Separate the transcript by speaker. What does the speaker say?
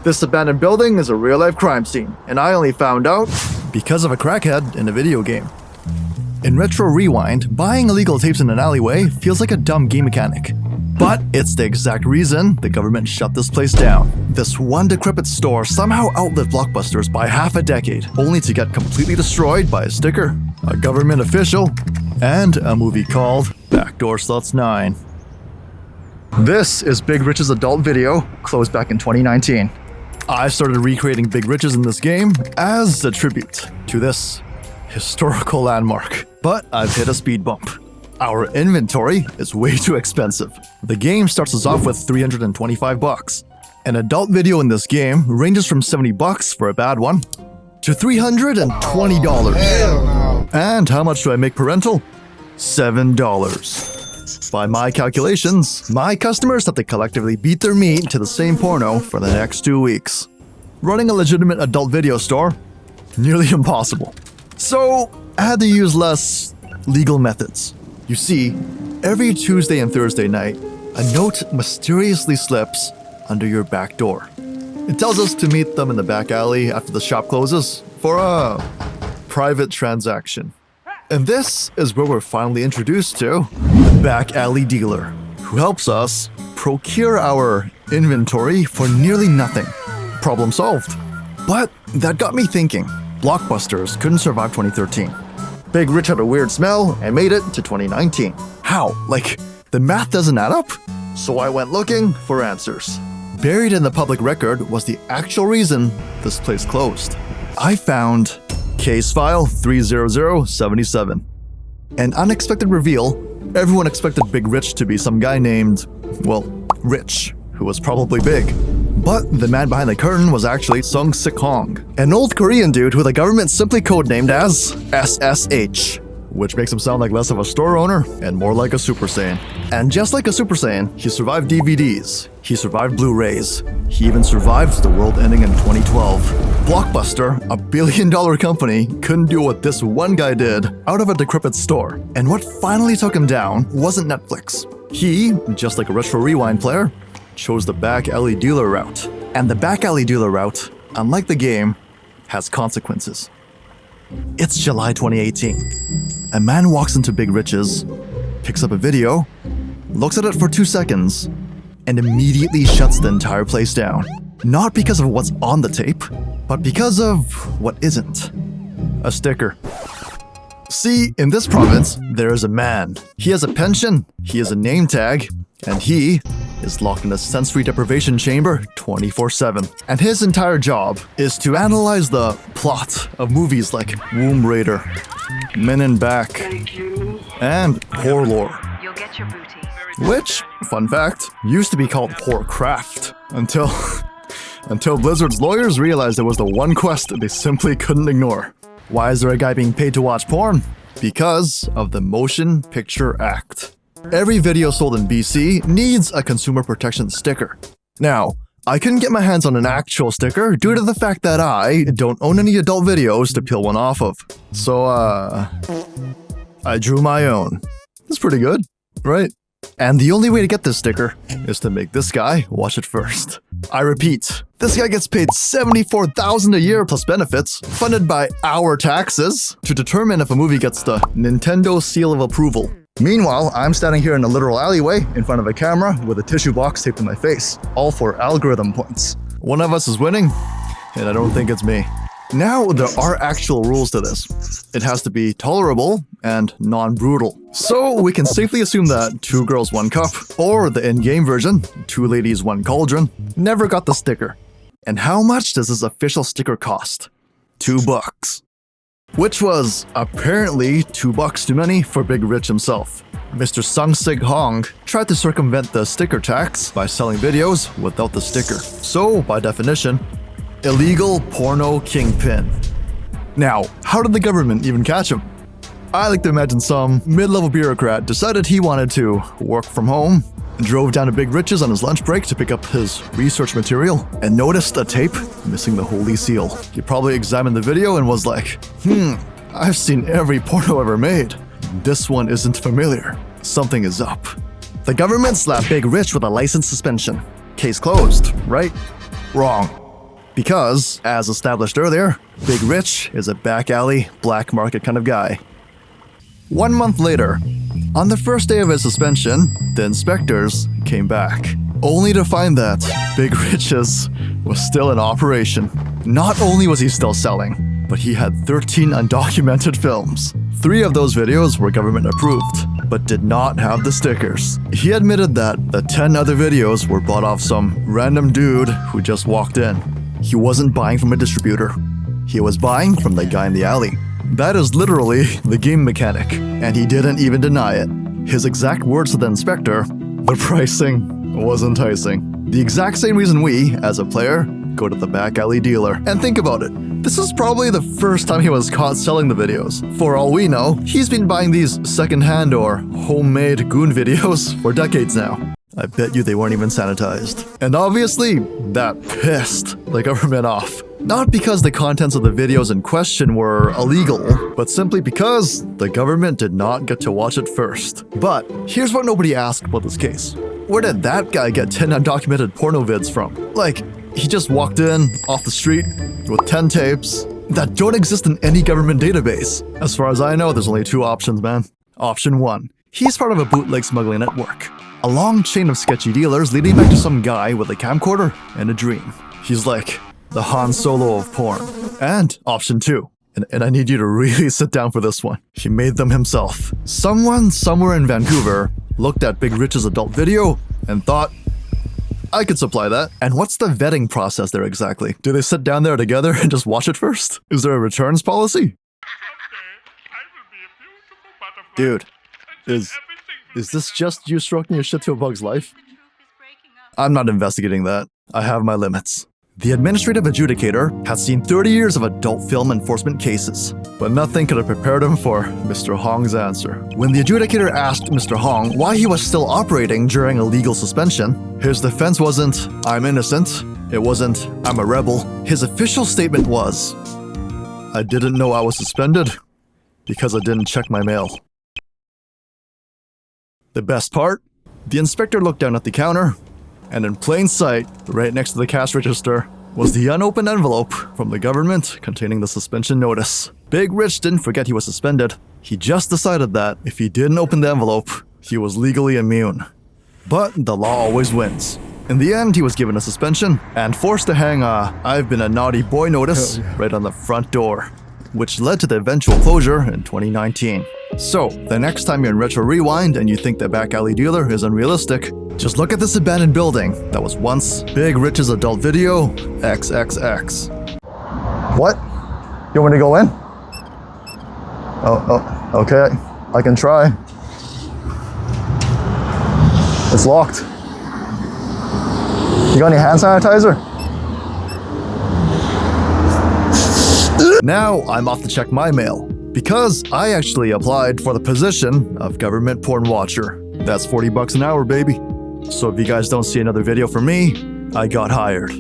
Speaker 1: This abandoned building is a real-life crime scene, and I only found out because of a crackhead in a video game. In Retro Rewind, buying illegal tapes in an alleyway feels like a dumb game mechanic. But it's the exact reason the government shut this place down. This one decrepit store somehow outlived Blockbusters by half a decade, only to get completely destroyed by a sticker, a government official, and a movie called Backdoor Sluts 9. This is Big Rich's adult video, closed back in 2019. I started recreating Big Rich's in this game as a tribute to this historical landmark, but I've hit a speed bump. Our inventory is way too expensive. The game starts us off with $325. An adult video in this game ranges from $70 for a bad one to $320.
Speaker 2: Hell no.
Speaker 1: And how much do I make per rental? $7. By my calculations, my customers have to collectively beat their meat to the same porno for the next 2 weeks. Running a legitimate adult video store? Nearly impossible. So, I had to use less legal methods. You see, every Tuesday and Thursday night, a note mysteriously slips under your back door. It tells us to meet them in the back alley after the shop closes for a private transaction. And this is where we're finally introduced to the back alley dealer, who helps us procure our inventory for nearly nothing. Problem solved. But that got me thinking. Blockbusters couldn't survive 2013. Big Rich had a weird smell and made it to 2019. How? Like, the math doesn't add up? So I went looking for answers. Buried in the public record was the actual reason this place closed. I found Case File 30077. An unexpected reveal. Everyone expected Big Rich to be some guy named, well, Rich, who was probably big. But the man behind the curtain was actually Sung-Sik Hong, an old Korean dude who the government simply codenamed as SSH, which makes him sound like less of a store owner and more like a Super Saiyan. And just like a Super Saiyan, he survived DVDs, he survived Blu-rays, he even survived the world ending in 2012. Blockbuster, a billion-dollar company, couldn't do what this one guy did out of a decrepit store. And what finally took him down wasn't Netflix. He, just like a Retro Rewind player, chose the back alley dealer route. And the back alley dealer route, unlike the game, has consequences. It's July 2018. A man walks into Big Rich's, picks up a video, looks at it for 2 seconds, and immediately shuts the entire place down. Not because of what's on the tape, but because of what isn't. A sticker. See, in this province, there is a man. He has a pension, he has a name tag, and he is locked in a sensory deprivation chamber 24/7. And his entire job is to analyze the plot of movies like Womb Raider, Men in Back, and Horror Lore.
Speaker 3: You'll get your booty.
Speaker 1: Which, fun fact, used to be called Horrorcraft until Blizzard's lawyers realized it was the one quest they simply couldn't ignore. Why is there a guy being paid to watch porn? Because of the Motion Picture Act. Every video sold in BC needs a consumer protection sticker. Now, I couldn't get my hands on an actual sticker due to the fact that I don't own any adult videos to peel one off of. So, I drew my own. It's pretty good, right? And the only way to get this sticker is to make this guy watch it first. I repeat, this guy gets paid $74,000 a year plus benefits, funded by our taxes, to determine if a movie gets the Nintendo seal of approval. Meanwhile, I'm standing here in a literal alleyway in front of a camera with a tissue box taped to my face, all for algorithm points. One of us is winning, and I don't think it's me. Now, there are actual rules to this. It has to be tolerable and non-brutal. So we can safely assume that 2 girls 1 cup, or the in-game version, 2 ladies 1 cauldron, never got the sticker. And how much does this official sticker cost? $2. Which was apparently $2 too many for Big Rich himself. Mr. Sung-Sik Hong tried to circumvent the sticker tax by selling videos without the sticker. So, by definition, illegal porno kingpin. Now, how did the government even catch him? I like to imagine some mid-level bureaucrat decided he wanted to work from home, drove down to Big Rich's on his lunch break to pick up his research material, and noticed a tape missing the holy seal. He probably examined the video and was like, I've seen every porno ever made. This one isn't familiar. Something is up. The government slapped Big Rich with a license suspension. Case closed, right? Wrong. Because, as established earlier, Big Rich is a back alley, black market kind of guy. 1 month later, on the first day of his suspension, the inspectors came back, only to find that Big Rich's was still in operation. Not only was he still selling, but he had 13 undocumented films. 3 of those videos were government approved, but did not have the stickers. He admitted that the 10 other videos were bought off some random dude who just walked in. He wasn't buying from a distributor. He was buying from the guy in the alley. That is literally the game mechanic, and he didn't even deny it. His exact words to the inspector, "The pricing was enticing." The exact same reason we, as a player, go to the back alley dealer. And think about it. This is probably the first time he was caught selling the videos. For all we know, he's been buying these secondhand or homemade goon videos for decades now. I bet you they weren't even sanitized. And obviously, that pissed the government off. Not because the contents of the videos in question were illegal, but simply because the government did not get to watch it first. But here's what nobody asked about this case. Where did that guy get 10 undocumented porno vids from? Like, he just walked in off the street with 10 tapes that don't exist in any government database. As far as I know, there's only 2 options, man. Option 1. He's part of a bootleg smuggling network. A long chain of sketchy dealers leading back to some guy with a camcorder and a dream. He's like the Han Solo of porn. And option 2. And I need you to really sit down for this one. He made them himself. Someone somewhere in Vancouver looked at Big Rich's adult video and thought, I could supply that. And what's the vetting process there exactly? Do they sit down there together and just watch it first? Is there a returns policy? Dude, is this just you stroking your shit to a bug's life? I'm not investigating that. I have my limits. The administrative adjudicator had seen 30 years of adult film enforcement cases, but nothing could have prepared him for Mr. Hong's answer. When the adjudicator asked Mr. Hong why he was still operating during a legal suspension, his defense wasn't, I'm innocent. It wasn't, I'm a rebel. His official statement was, I didn't know I was suspended because I didn't check my mail. The best part? The inspector looked down at the counter, and in plain sight, right next to the cash register, was the unopened envelope from the government containing the suspension notice. Big Rich didn't forget he was suspended. He just decided that if he didn't open the envelope, he was legally immune. But the law always wins. In the end, he was given a suspension and forced to hang a I've been a naughty boy notice right on the front door, which led to the eventual closure in 2019. So, the next time you're in Retro Rewind and you think the back alley dealer is unrealistic, just look at this abandoned building that was once Big Rich's adult video XXX. What? You want me to go in? Oh, okay. I can try. It's locked. You got any hand sanitizer? Now I'm off to check my mail, because I actually applied for the position of government porn watcher. That's $40 an hour, baby. So if you guys don't see another video from me, I got hired.